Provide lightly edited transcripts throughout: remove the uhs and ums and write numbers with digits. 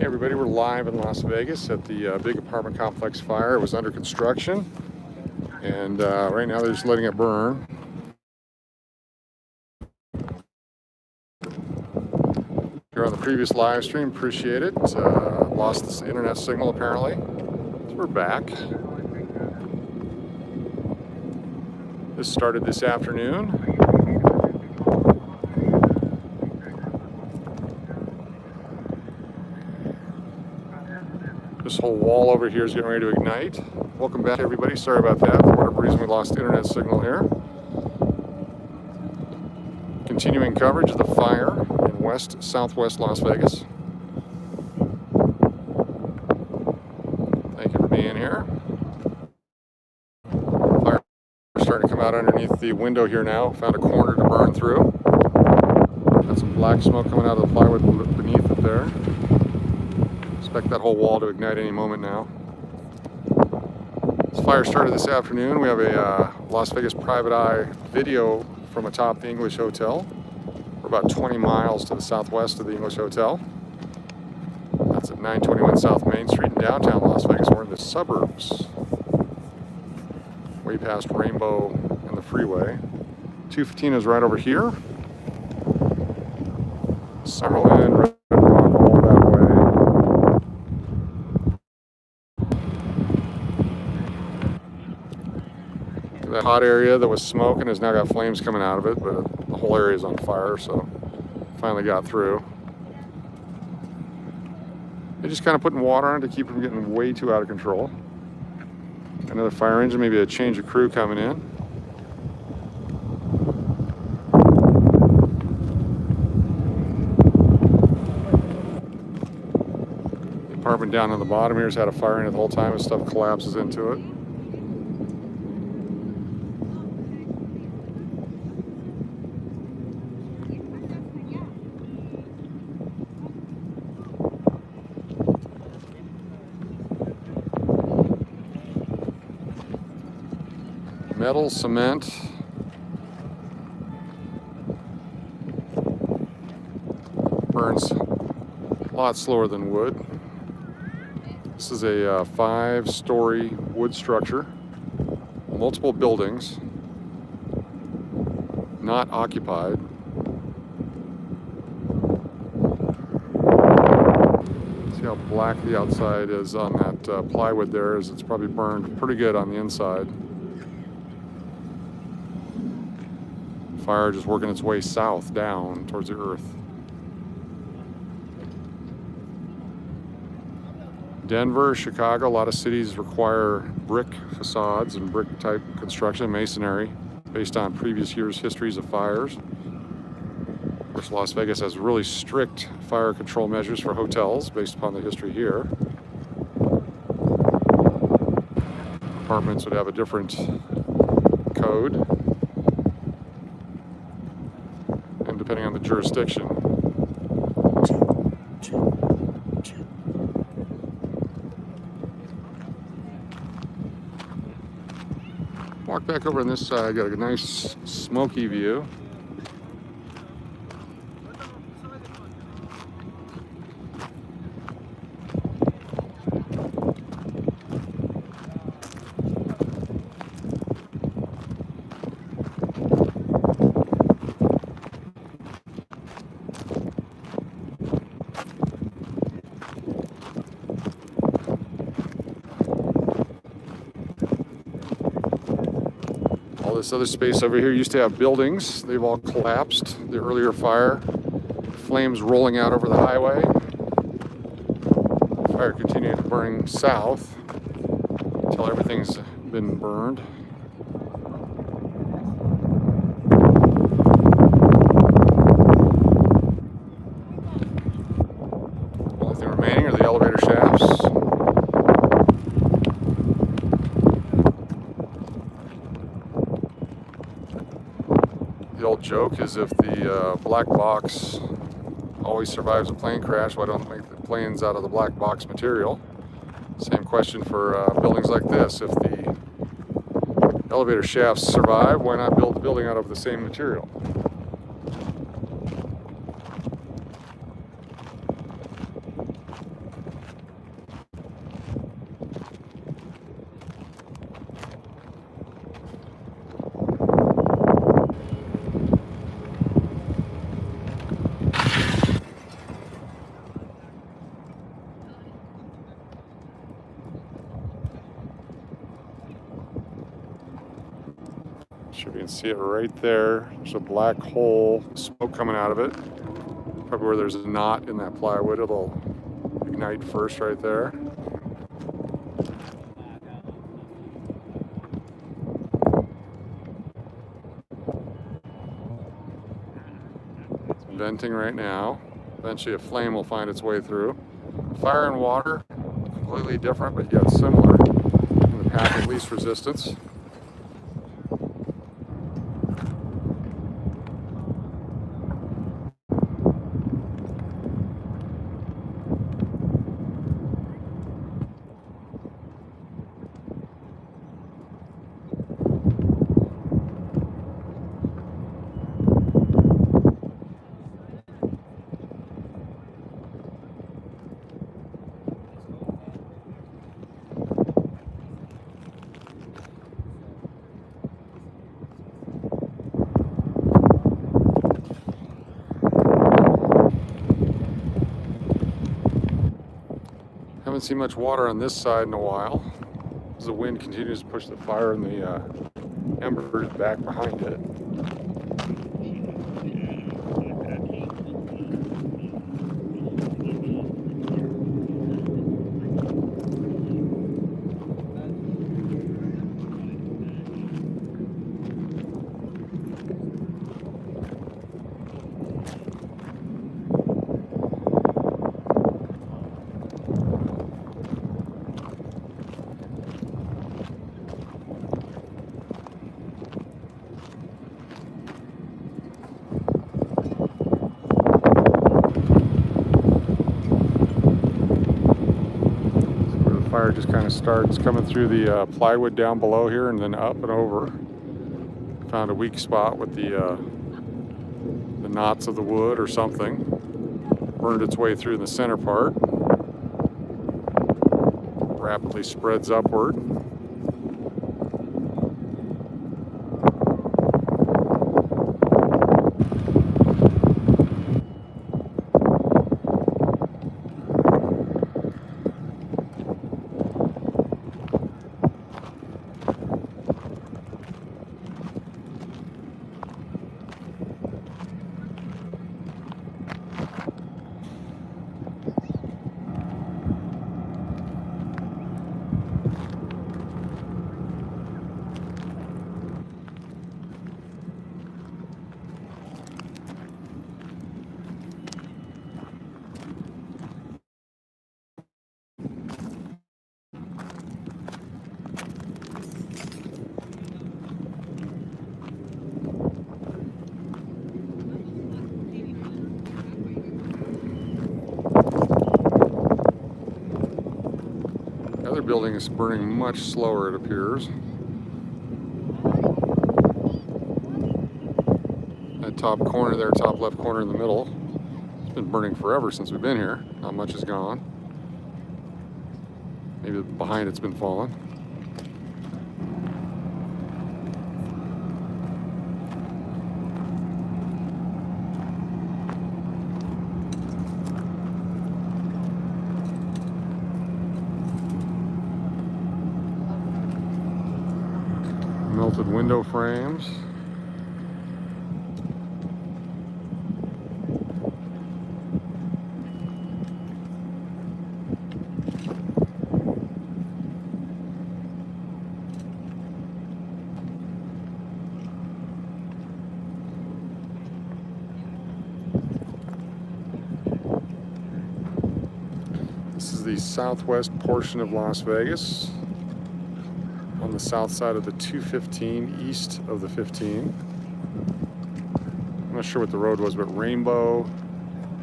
Hey everybody, we're live in Las Vegas at the big apartment complex fire. It was under construction, and right now they're just letting it burn. Here on the previous live stream, appreciate it. Lost this internet signal apparently, so we're back. This started this afternoon. This whole wall over here is getting ready to ignite. Welcome back everybody, sorry about that. For whatever reason we lost internet signal here. Continuing coverage of the fire in southwest Las Vegas. Thank you for being here. Fire starting to come out underneath the window here now. Found a corner to burn through. Got some black smoke coming out of the plywood beneath it there. Expect that whole wall to ignite any moment now. This fire started this afternoon. We have a Las Vegas private eye video from atop the English Hotel. We're about 20 miles to the southwest of the English Hotel. That's at 921 South Main Street in downtown Las Vegas. We're in the suburbs, way past Rainbow and the freeway. 215 is right over here. Summerlin, Red Rock, all that way. That hot area that was smoking has now got flames coming out of it, but the whole area is on fire, so finally got through. They're just kind of putting water on it to keep from getting way too out of control. Another fire engine, maybe a change of crew coming in. The apartment down on the bottom here has had a fire in it the whole time and stuff collapses into it. Metal, cement, burns a lot slower than wood. This is a 5-story wood structure, multiple buildings, not occupied. See how black the outside is on that plywood there, as it's probably burned pretty good on the inside. Fire just working its way south down towards the earth. Denver, Chicago, a lot of cities require brick facades and brick type construction, masonry, based on previous years' histories of fires. Of course, Las Vegas has really strict fire control measures for hotels based upon the history here. Apartments would have a different code, and depending on the jurisdiction. Walk back over on this side, got a nice smoky view. This other space over here used to have buildings. They've all collapsed. The earlier fire, flames rolling out over the highway. Fire continued burning south until everything's been burned. Only thing remaining are the elevator shafts. The old joke is, if the black box always survives a plane crash, why don't they make the planes out of the black box material? Same question for buildings like this. If the elevator shafts survive, why not build the building out of the same material? can see it right there. There's a black hole, smoke coming out of it. Probably where there's a knot in that plywood, it'll ignite first right there. It's venting right now. Eventually a flame will find its way through. Fire and water, completely different, but yet similar in the path of least resistance. Haven't seen much water on this side in a while, as the wind continues to push the fire and the embers back behind it. Fire just kind of starts coming through the plywood down below here and then up and over. Found a weak spot with the knots of the wood or something. Burned its way through the center part. Rapidly spreads upward. The other building is burning much slower, it appears. That top corner there, top left corner in the middle, it's been burning forever since we've been here. Not much is gone. Maybe behind it's been falling. Melted window frames. This is the southwest portion of Las Vegas, on the south side of the 215, east of the 15. I'm not sure what the road was, but Rainbow,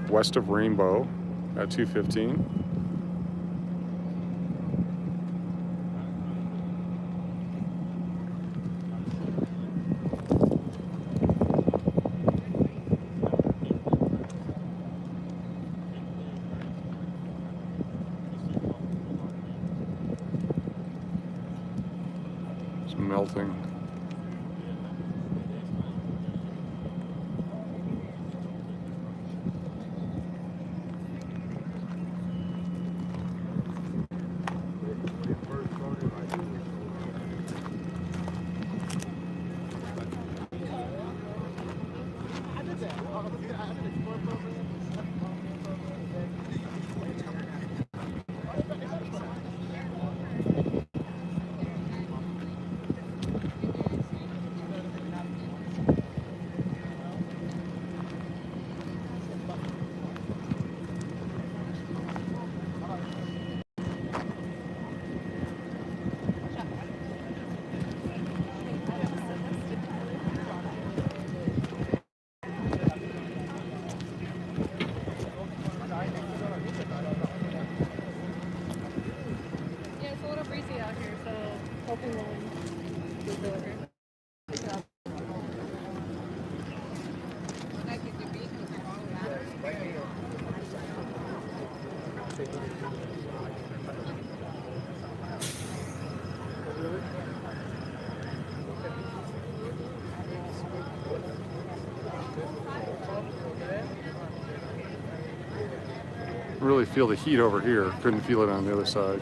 west of Rainbow at 215. It's melting. Really feel the heat over here. Couldn't feel it on the other side.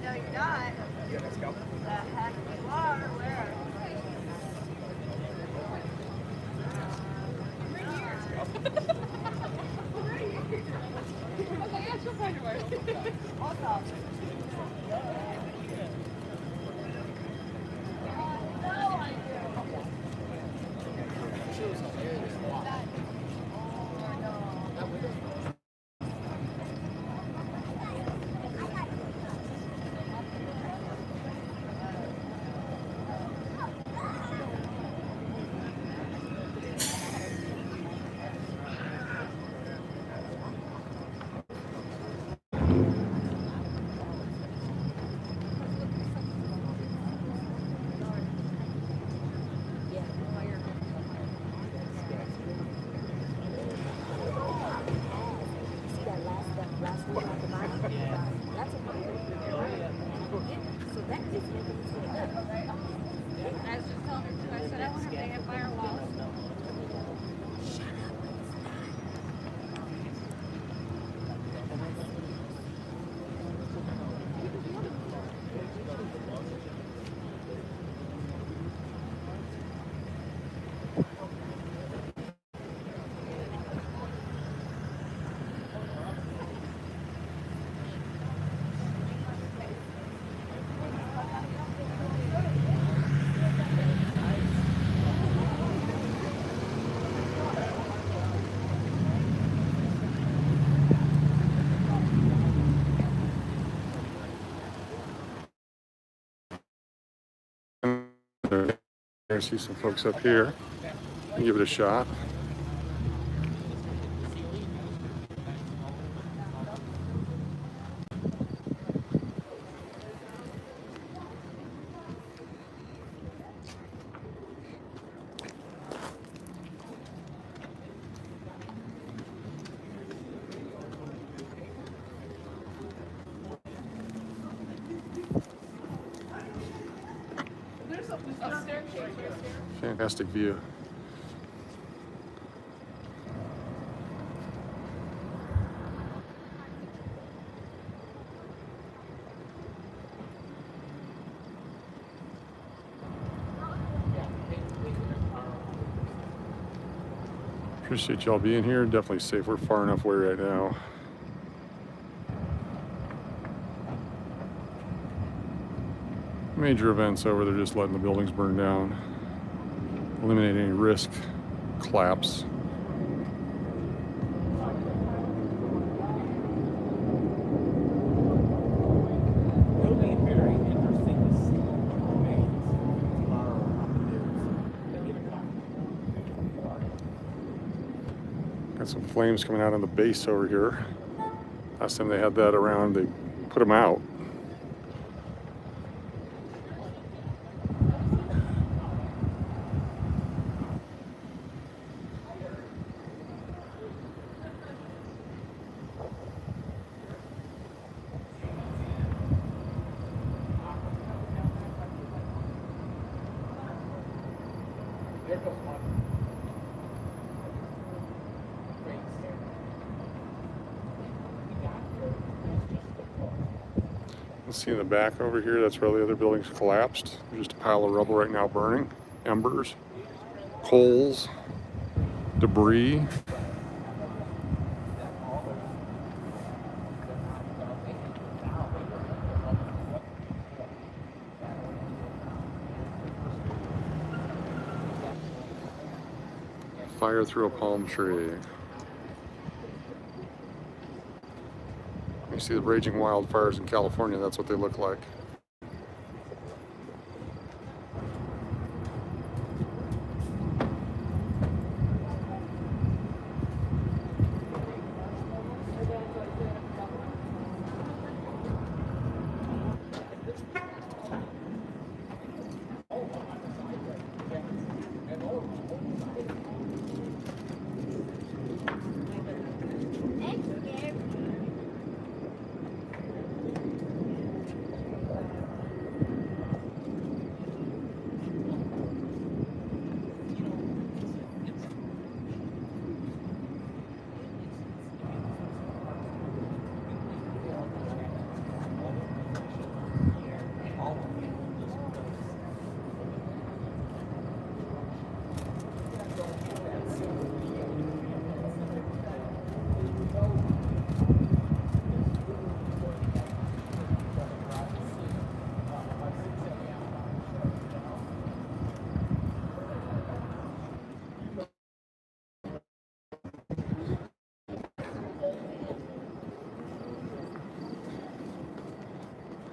No, you're not. The heck you are. Where? Okay, yeah, she'll find her way. Awesome. I was just telling her too. I said I want to stay at firewalls. I see some folks up here. Give it a shot. Fantastic view. Appreciate y'all being here. Definitely safe. We're far enough away right now. Major events over, they're just letting the buildings burn down. Eliminate any risk, collapse. It'll be very interesting to see what remains tomorrow on the news. Got some flames coming out on the base over here. Last time they had that around, they put them out. There goes one. Let's see in the back over here, that's where the other buildings collapsed. There's just a pile of rubble right now burning. Embers, coals, debris. Fire through a palm tree. You see the raging wildfires in California, that's what they look like.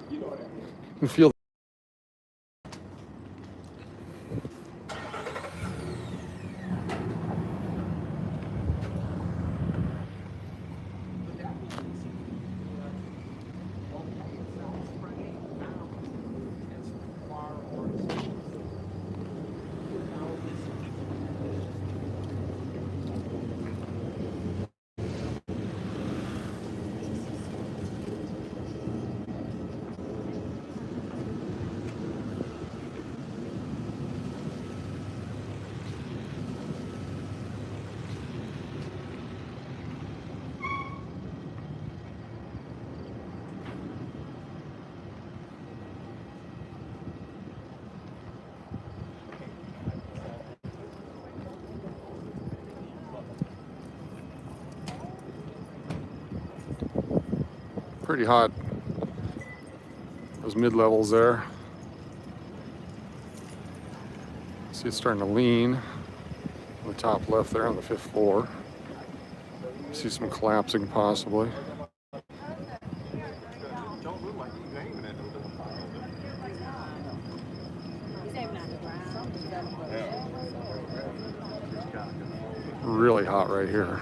You can feel pretty hot. Those mid-levels there. See it's starting to lean on the top left there on the 5th floor. See some collapsing possibly. Really hot right here.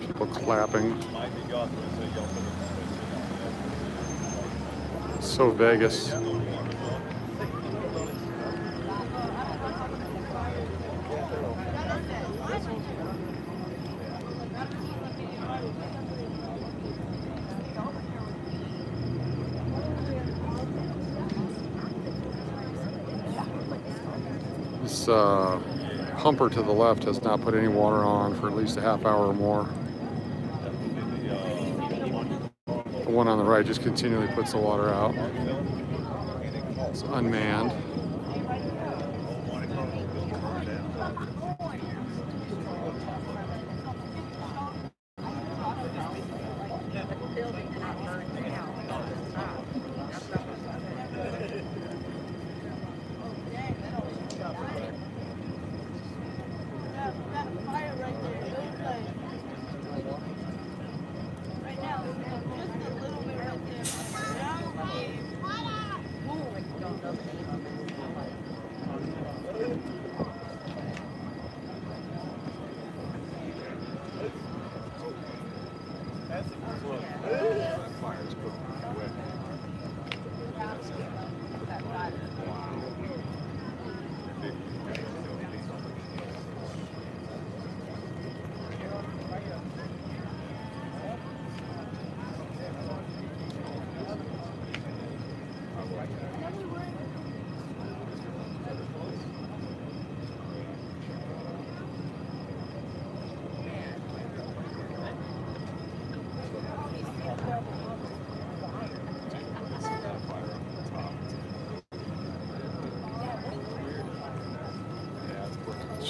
People clapping. So Vegas. This pumper to the left has not put any water on for at least a half hour or more. The one on the right just continually puts the water out. It's unmanned.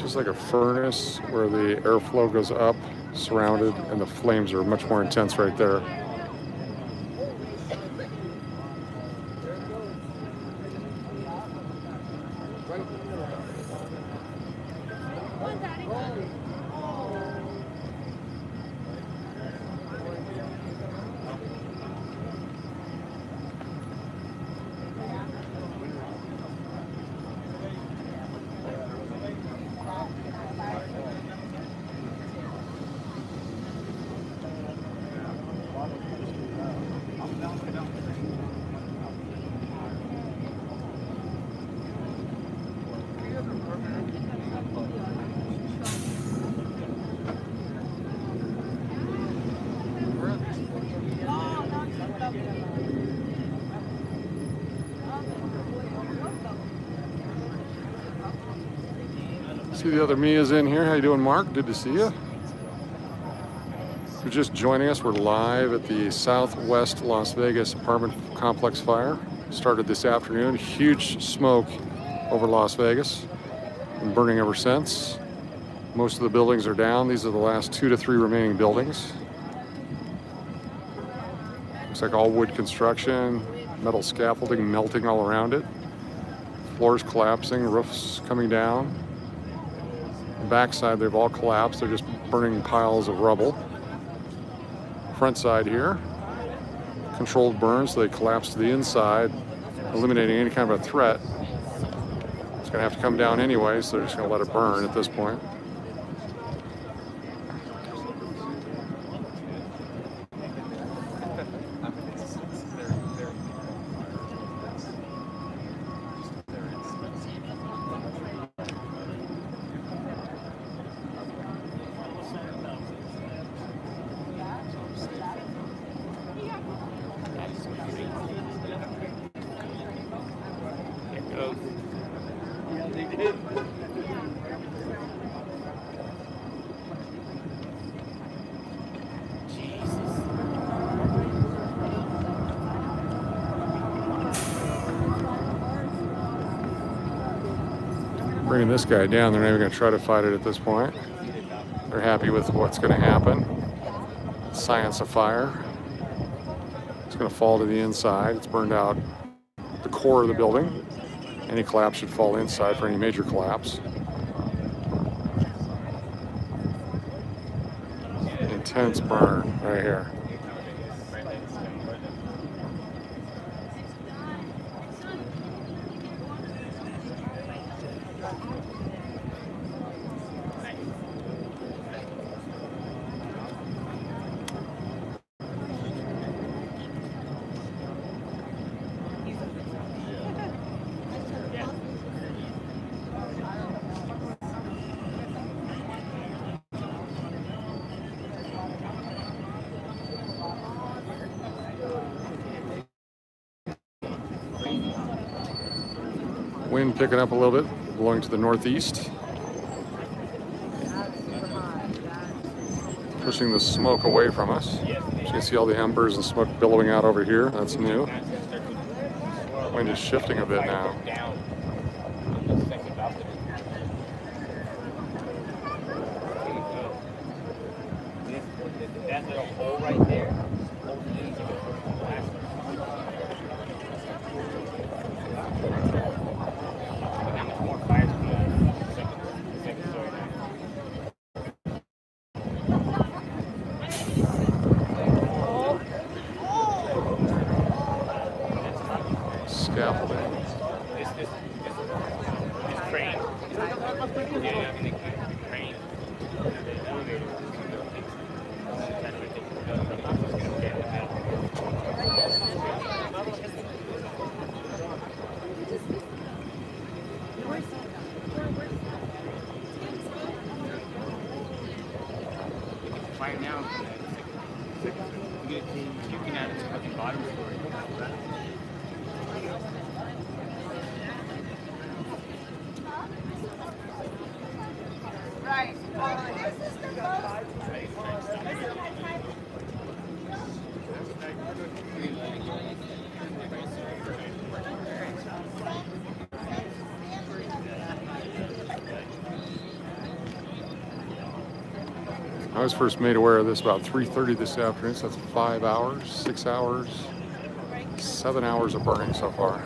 just like a furnace where the airflow goes up, surrounded, and the flames are much more intense right there. See the other Mia's in here. How you doing, Mark? Good to see you. If you're just joining us, we're live at the Southwest Las Vegas apartment complex fire. Started this afternoon. Huge smoke over Las Vegas. Been burning ever since. Most of the buildings are down. These are the last 2 to 3 remaining buildings. Looks like all wood construction, metal scaffolding melting all around it. Floors collapsing, roofs coming down. Backside, they've all collapsed. They're just burning piles of rubble. Front side here, controlled burn, so they collapse to the inside, eliminating any kind of a threat. It's gonna have to come down anyway, so they're just gonna let it burn at this point. Bringing this guy down, they're not even going to try to fight it at this point. They're happy with what's going to happen. Science of fire. It's going to fall to the inside. It's burned out the core of the building. Any collapse should fall inside for any major collapse. Intense burn right here. Wind picking up a little bit, blowing to the northeast. Pushing the smoke away from us. You can see all the embers and smoke billowing out over here. That's new. Wind is shifting a bit now. That little hole right there. Scaffolding. This crane. Yeah, I mean, the crane. The elevator. Right now, you can add it to the bottom story. Right. This is the most. I was first made aware of this about 3:30 this afternoon, so that's 5 hours, 6 hours, 7 hours of burning so far.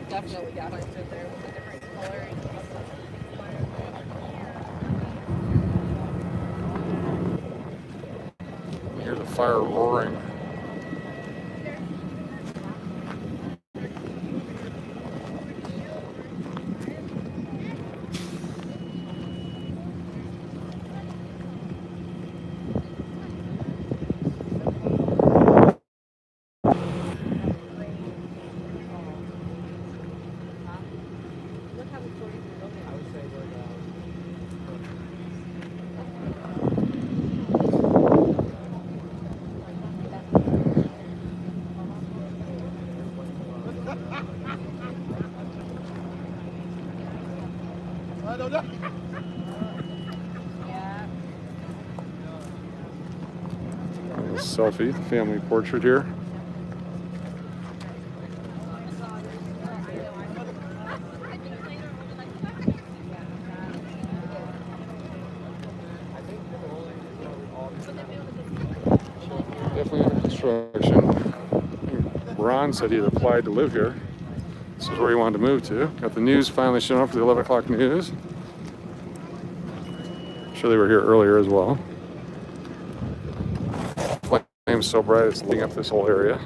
Definitely got lights in there with a different coloring. You hear the fire roaring. Look how the stories are going. I would say we're Yeah. Selfie, the family portrait here. Definitely under construction. Ron said he had applied to live here. This is where he wanted to move to. Got the news finally showing up for the 11 o'clock news. I'm sure they were here earlier as well. Flame's so bright it's lighting up this whole area.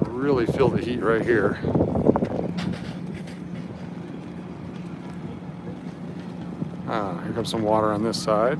Really feel the heat right here. Here comes some water on this side.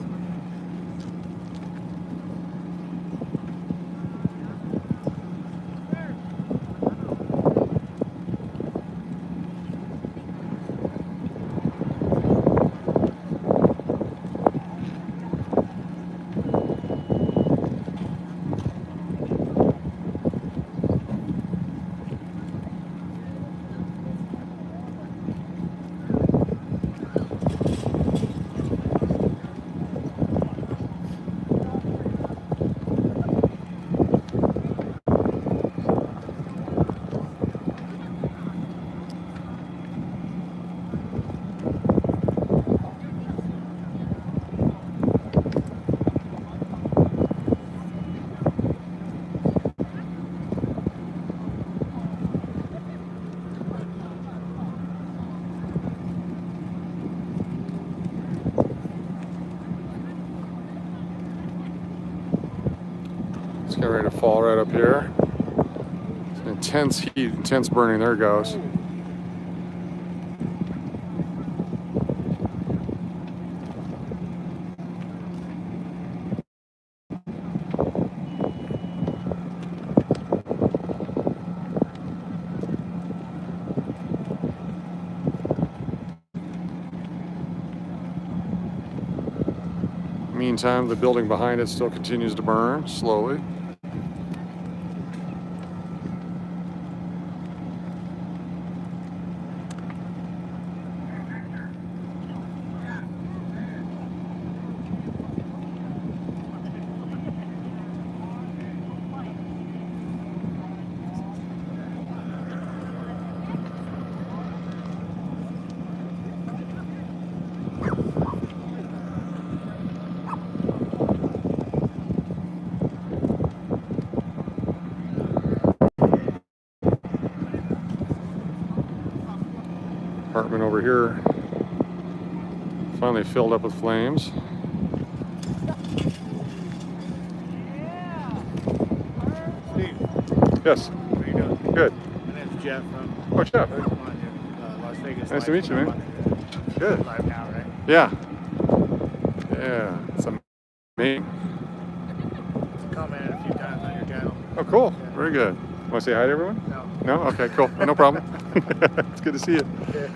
It's getting ready to fall right up here. It's intense heat, intense burning. There it goes. Meantime, the building behind it still continues to burn slowly. Apartment over here finally filled up with flames. Steve, Yes, how you doing? good. My name's Jeff from Oh, Jeff. Las Vegas. Nice to Live meet you, man. Good. Live now, right? Yeah. Yeah, it's amazing. Commented a few times on your guys' Oh, cool. Very good. Want to say hi to everyone? No. No? Okay, cool. No problem. It's good to see you. Yeah.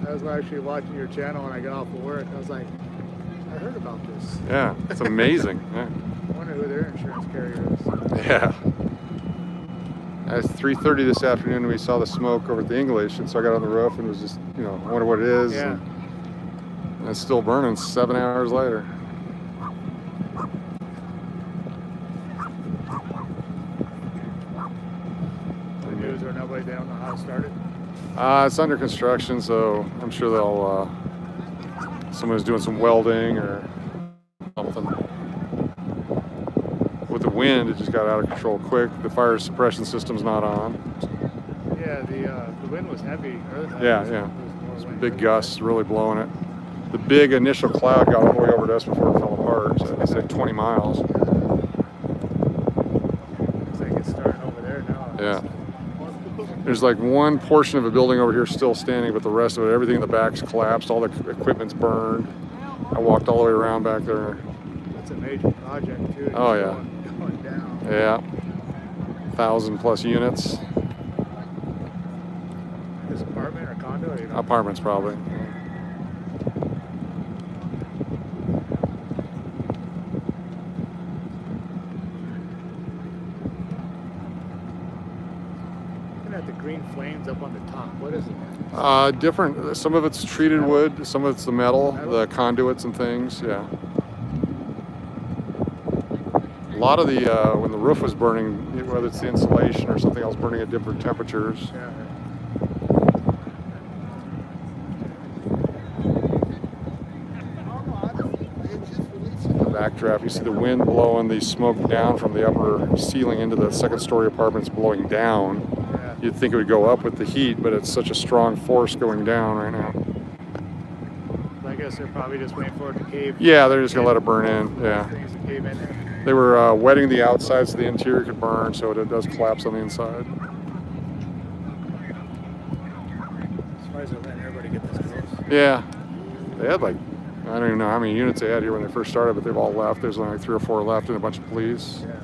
I was actually watching your channel when I got off of work. I was like, I heard about this. Yeah, it's amazing. Yeah. I wonder who their insurance carrier is. Yeah. It's 3:30 this afternoon, and we saw the smoke over at the English, and so I got on the roof and was just, you know, I wonder what it is. Yeah. And it's still burning 7 hours later. The news or nobody, they don't know how it started. It's under construction, so I'm sure they'll, someone's doing some welding or something. With the wind, it just got out of control quick. The fire suppression system's not on. Yeah, the wind was heavy. Yeah, yeah. Big gusts really blowing it. The big initial cloud got all the way over to us before it fell apart. So it's like 20 miles. Looks like it's starting over there now. Yeah. There's like one portion of a building over here still standing, but the rest of it, everything in the back's collapsed. All the equipment's burned. I walked all the way around back there. That's a major project too. Oh, It's yeah. Going down. Yeah. 1,000+ units. This apartment or condo? Or, you know? Apartments probably. Looking at the green flames up on the top. What is it? Different. Some of it's treated wood. Some of it's the metal, the conduits and things. Yeah. A lot of the when the roof was burning, whether it's the insulation or something else burning at different temperatures. Yeah. The backdraft, you see the wind blowing the smoke down from the upper ceiling into the second-story apartments, blowing down. Yeah. You'd think it would go up with the heat, but it's such a strong force going down right now. I guess they're probably just waiting for it to cave. Yeah, they're just gonna let it burn in. Yeah. Things to cave in there. They were wetting the outside so the interior could burn, so it does collapse on the inside. Surprised they're letting everybody get this close. Yeah, they had like, I don't even know how many units they had here when they first started, but they've all left. There's only like 3 or 4 left and a bunch of police. Yeah.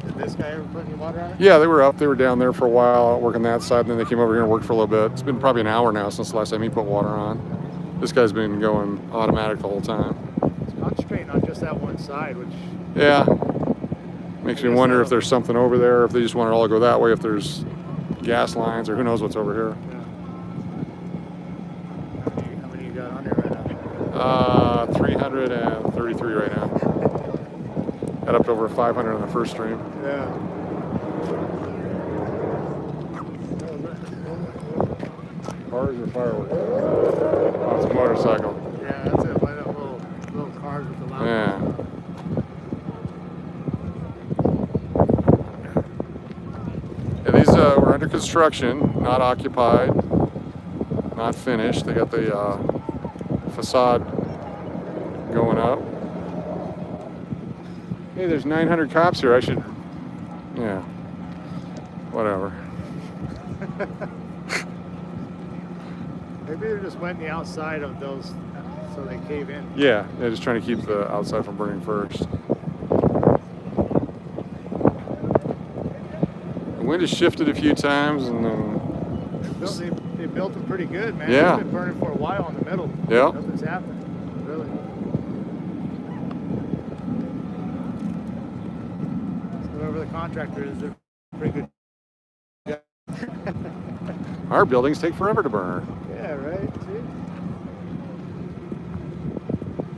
Did this guy ever put any water on it? Yeah, they were up. They were down there for a while out working that side, and then they came over here and worked for a little bit. It's been probably an hour now since the last time he put water on. This guy's been going automatic the whole time. It's concentrating on just that one side, which Yeah, makes me wonder if there's something over there, if they just want it all to go that way, if there's gas lines, or who knows what's over here. how many you got on there right now? 333 right now. Got up to over 500 on the first stream. Yeah. Cars or fireworks? Oh, it's a motorcycle. Yeah, that's it. One of those little cars with the loud. Yeah. Yeah, these were under construction, not occupied, not finished. They got the facade going up. Hey, there's 900 cops here. I should, yeah, whatever. Maybe they're just wetting the outside of those so they cave in. Yeah, they're just trying to keep the outside from burning first. The wind has shifted a few times, and then They built them pretty good, man. Yeah. It's been burning for a while in the middle. Yeah. Nothing's happened. Really. So whoever the contractor is, they're pretty good. our buildings take forever to burn. Yeah, right? See?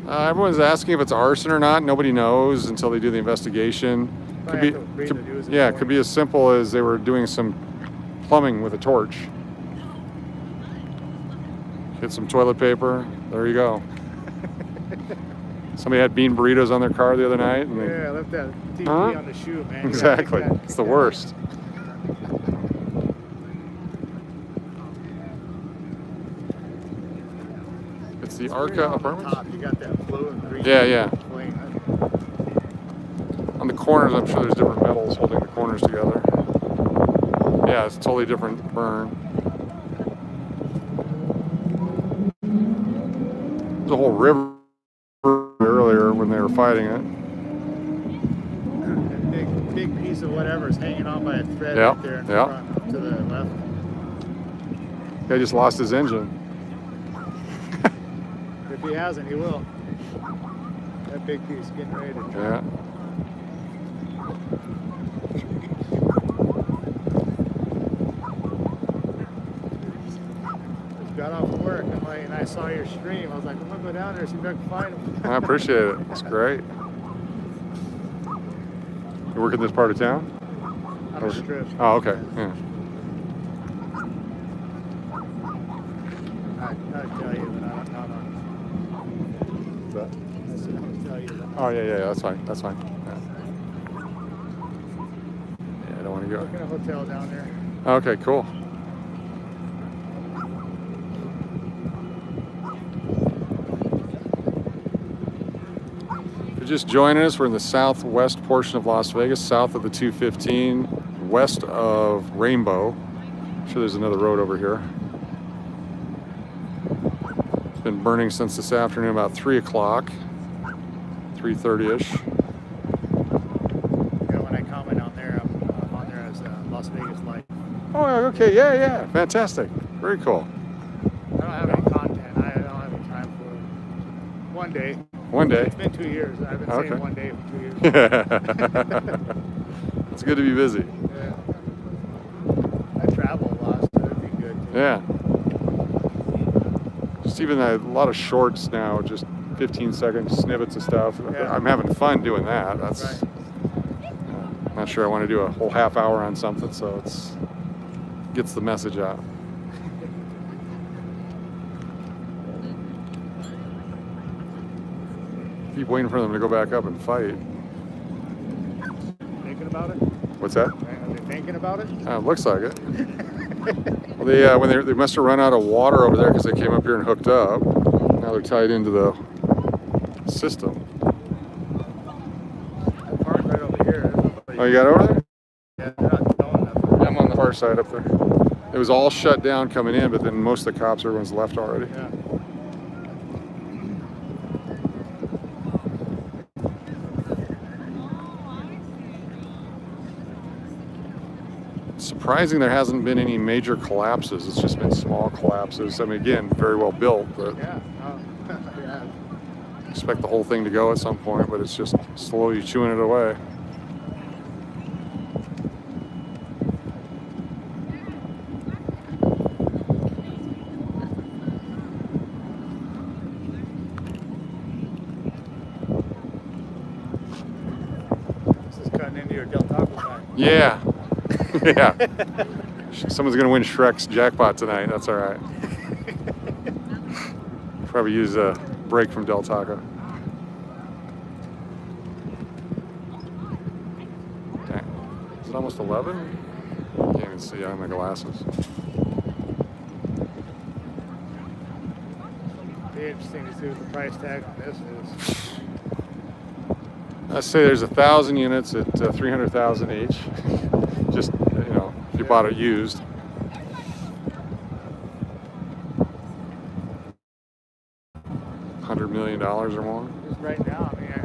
Everyone's asking if it's arson or not. Nobody knows until they do the investigation. Probably have to read the news in the Yeah, it morning. could be as simple as they were doing some plumbing with a torch. Get some toilet paper. There you go. Somebody had bean burritos on their car the other night. And they, Yeah, I left that TV Huh? on the shoe, man. You gotta exactly. take that- It's the worst. It's the It's Arca weird on the Apartments? top, You got that blue and green. Yeah, yeah. flame. On the corners, I'm sure there's different metals holding the corners together. Yeah, it's a totally different burn. There's a whole river earlier when they were fighting it. piece of whatever's hanging on by a thread Yeah, right there in the yeah. front to the left. Guy just lost his engine. If he hasn't, he will. That big piece getting ready to drop. Yeah. Just got off of work and I saw your stream. I was like, I'm gonna go down there see if I can find him. I appreciate it. It's great. You work in this part of town? On a strip. Oh, okay. Yeah. I'd tell you, but I don't know. I said I would tell you that. Oh, yeah. That's fine. That's fine. Yeah, I don't want to go. Looking at a hotel down there. Okay, cool. If you're just joining us, we're in the southwest portion of Las Vegas, south of the 215, west of Rainbow. I'm sure there's another road over here. It's been burning since this afternoon, about 3 o'clock, 3:30ish. When I comment on there, I'm on there as Las Vegas Light. Oh, okay, yeah, fantastic, very cool. I don't have any content. I don't have any time for it. One day. One day. It's been 2 years. I've been Okay. saying one day for 2 years. It's good to be busy. Yeah. I travel a lot, so it'd be good. Too. Yeah. Just even a lot of shorts now, just 15-second snippets of stuff. Yeah. I'm having fun doing that. That's. Right. I'm not sure I want to do a whole half hour on something, so it's gets the message out. Keep waiting for them to go back up and fight. Thinking about it? What's that? Are they thinking about it? Looks like it. Well, they must have run out of water over there because they came up here and hooked up. Now they're tied into the system. That park's right over here. There's nobody. Oh, you got over there? Yeah, they're not doing nothing. I'm on the far side up there. It was all shut down coming in, but then most of the cops, everyone's left already. Yeah. Surprising there hasn't been any major collapses. It's just been small collapses. I mean, again, very well built, but Yeah. Yeah. expect the whole thing to go at some point, but it's just slowly chewing it away. This is cutting into your Del Taco time. Yeah. Yeah. Someone's going to win Shrek's jackpot tonight. That's all right. Probably use a break from Del Taco. Dang. Is it almost 11? Can't even see on my glasses. Be interesting to see what the price tag on this is. I say there's 1,000 units at 300,000 each. Just, if you bought it used. $100 million or more. Just right now, I mean, I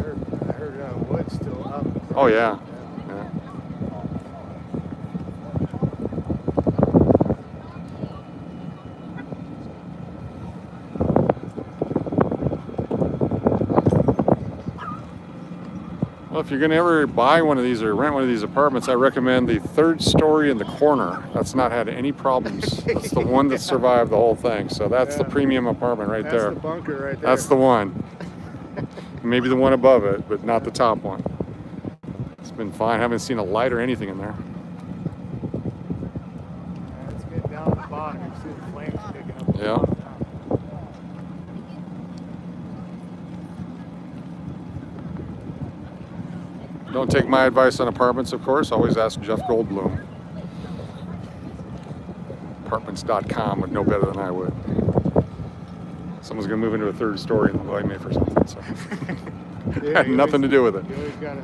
heard wood's still up. Oh yeah. Yeah. Well, if you're going to ever buy one of these or rent one of these apartments, I recommend the third story in the corner. That's not had any problems. That's the one that survived the whole thing. So that's the Yeah. premium apartment right That's there. the bunker right there. That's the one. Maybe the one above it, but not the top one. It's been fine. I haven't seen a light or anything in there. Yeah, it's getting down at the bottom. You can see the flames picking up. at the Yeah. bottom now. Don't take my advice on apartments, of course. Always ask Jeff Goldblum. Apartments.com would know better than I would. Someone's gonna move into a third story and blame me for something. So Yeah, had you nothing to always- do with it. You always gotta,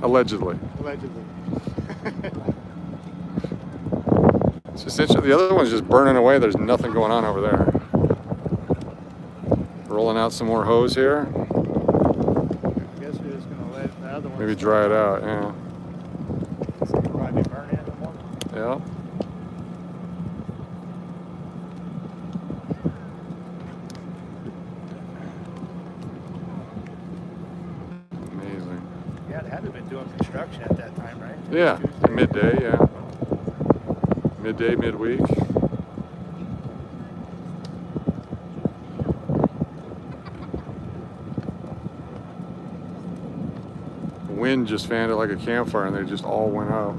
Allegedly. allegedly. It's just interesting. The other one's just burning away. There's nothing going on over there. Rolling out some more hose here. I guess we're just gonna let the other one. Maybe dry it out. Yeah. Yeah, Tuesday. midday, yeah. Midday, midweek. The wind just fanned it like a campfire and they just all went out.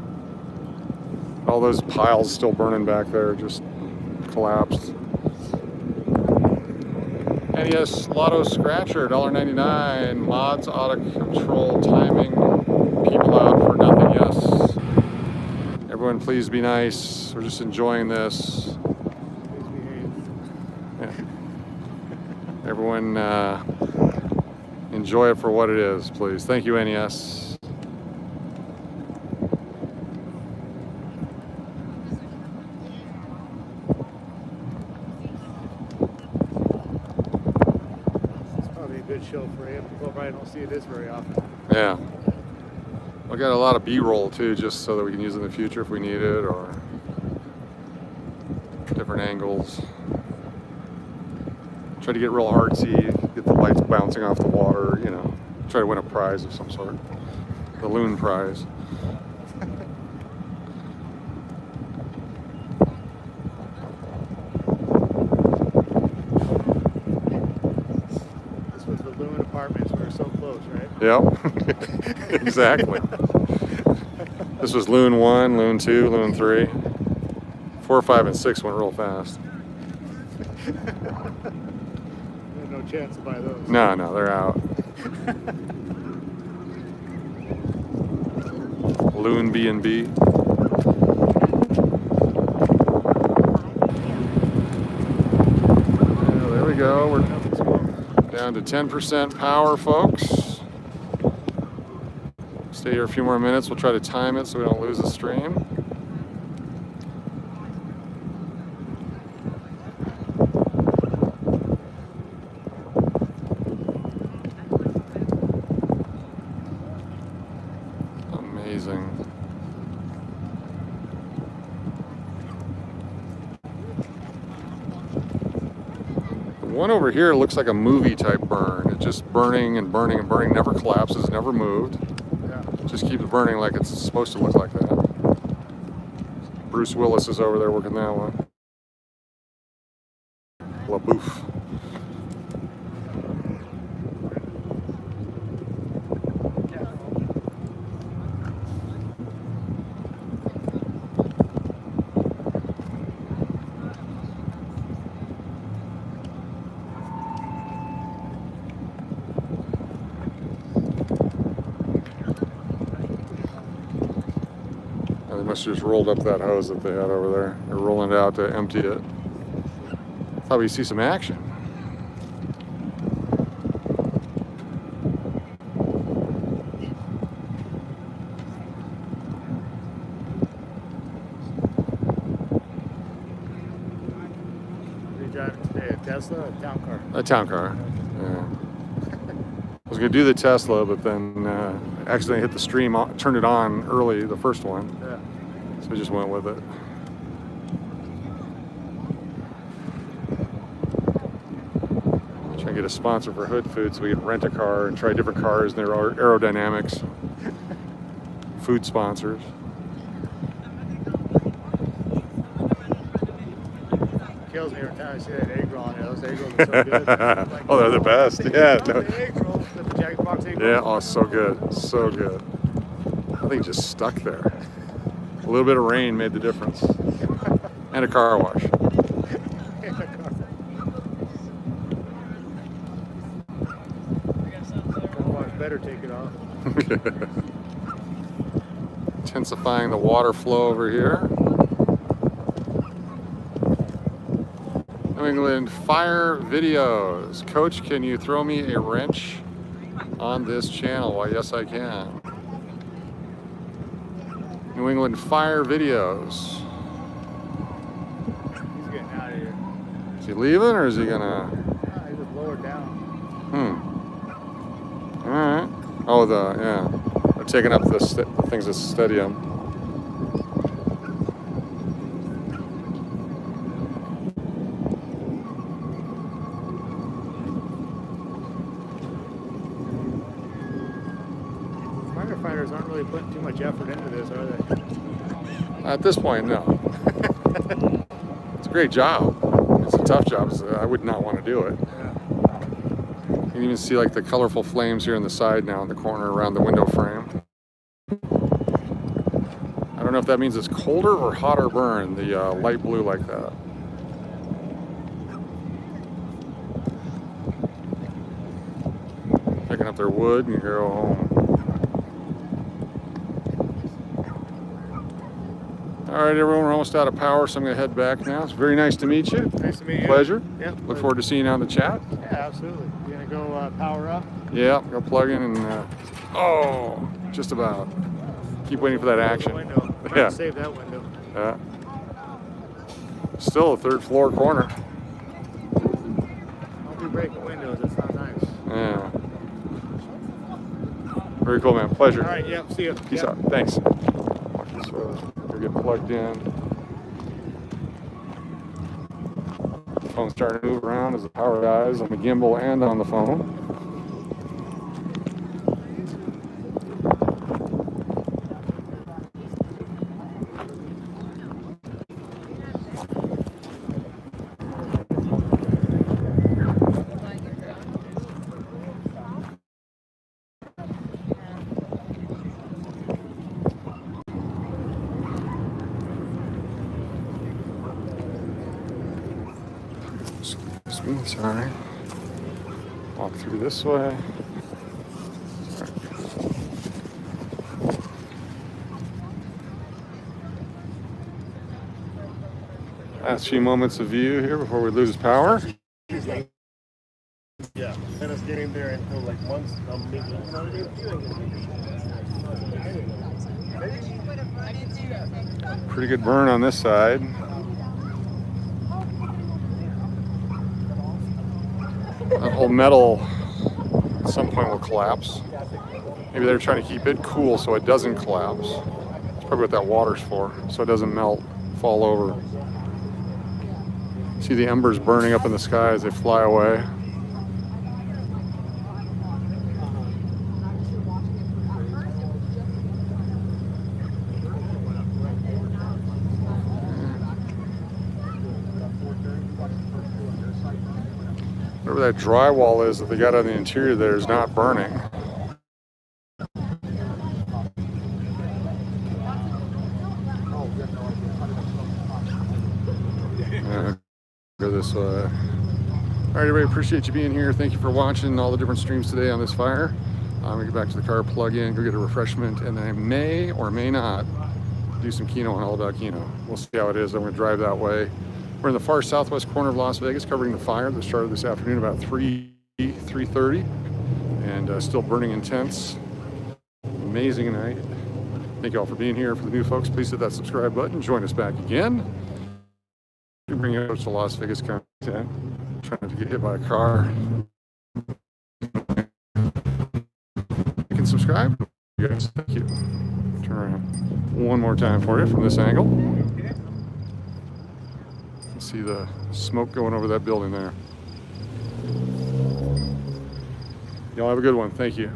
All those piles still burning back there just collapsed. NES Lotto Scratcher, $1.99. Mods, auto control, timing. People out for nothing, yes. Everyone, please be nice. We're just enjoying this. Please behave. Yeah. Everyone, enjoy it for what it is, please. Thank you, NES. It's probably a good show for him. People probably don't see this very often. Yeah. We got a lot of B-roll too, just so that we can use it in the future if we need it, or different angles. Try to get real artsy, get the lights bouncing off the water, you know. Try to win a prize of some sort. The Loon Prize. This was the Loon Apartments. We were so close, right? Yep. Exactly. This was Loon 1, Loon 2, Loon 3. 4, 5, and 6 went real fast. There's no chance to buy those. No, they're out. Loon B&B. There we go. We're down to 10% power, folks. Stay here a few more minutes. We'll try to time it so we don't lose the stream. Amazing. The one over here looks like a movie type burn. It's just burning and burning and burning, never collapses, never moved. Yeah. Just keeps burning like it's supposed to look like that. Bruce Willis is over there working that one. LaBouffe. They must have just rolled up that hose that they had over there. They're rolling it out to empty it. Thought we'd see some action. Are you driving today? A Tesla or a town car? A town car. Yeah. I was gonna do the Tesla, but then accidentally hit the stream, turned it on early, the first one. Yeah. So we just went with it. Try to get a sponsor for Hood Food so we can rent a car and try different cars and their aerodynamics. Food sponsors. Kills me every time I see that egg roll on there. Those egg rolls are so good. Like, Oh, they're the best. Yeah. No. The egg rolls, the Jack in the Box egg Yeah, rolls. oh, so good. So good. I think just stuck there. A little bit of rain made the difference. And a car wash. Car wash better take it off. Intensifying the water flow over here. New England Fire Videos. Coach, can you throw me a wrench on this channel? Why, yes, I can. New England Fire Videos. He's getting out of here. Is he leaving or is he gonna? Ah, he just lowered down. All right. Oh, yeah. They're taking up the things that steady them. Firefighters aren't really putting too much much effort into this, are they? At this point, no. It's a great job. It's a tough job. I would not want to do it. Yeah. You can even see like the colorful flames here on the side now in the corner around the window frame. I don't know if that means it's colder or hotter burn, the light blue like that. Picking up their wood and you go home. All right, everyone, we're almost out of power, so I'm going to head back now. It's very nice to meet you. Nice to meet you. Pleasure. Yep. Look forward to seeing you on the chat. Yeah, absolutely. You gonna go power up? Yeah, go plug in and, oh, just about. Keep waiting for that action. Window. Trying Yeah. to save that window. Yeah. Still a third floor corner. Don't be breaking windows. That's not nice. Yeah. Very cool, man. Pleasure. All right. Yep. See you. Peace Yep. out. Thanks. Watch this way. We're getting plugged in. Phone's starting to move around as the power dies on the gimbal and on the phone. Excuse me, sorry. Walk through this way. Last few moments of view here before we lose power. Yeah, and us getting there until like once I'm making, you know what I mean? Pretty good burn on this side. That whole metal at some point will collapse. Maybe they're trying to keep it cool so it doesn't collapse. That's probably what that water's for, so it doesn't melt, fall over. See the embers burning up in the sky as they fly away. Whatever that drywall is that they got on the interior there is not burning. Go this way. All right, everybody, appreciate you being here. Thank you for watching all the different streams today on this fire. I'm gonna get back to the car, plug in, go get a refreshment, and then I may or may not do some Kino on All About Kino. We'll see how it is. I'm gonna drive that way. We're in the far southwest corner of Las Vegas, covering the fire that started this afternoon about 3:30, and still burning intense. Amazing night. Thank you all for being here. For the new folks, please hit that subscribe button. Join us back again. We bring you to Las Vegas content. Trying not to get hit by a car. You can subscribe. Yes, thank you. Turn around one more time for you from this angle. See the smoke going over that building there. Y'all have a good one. Thank you.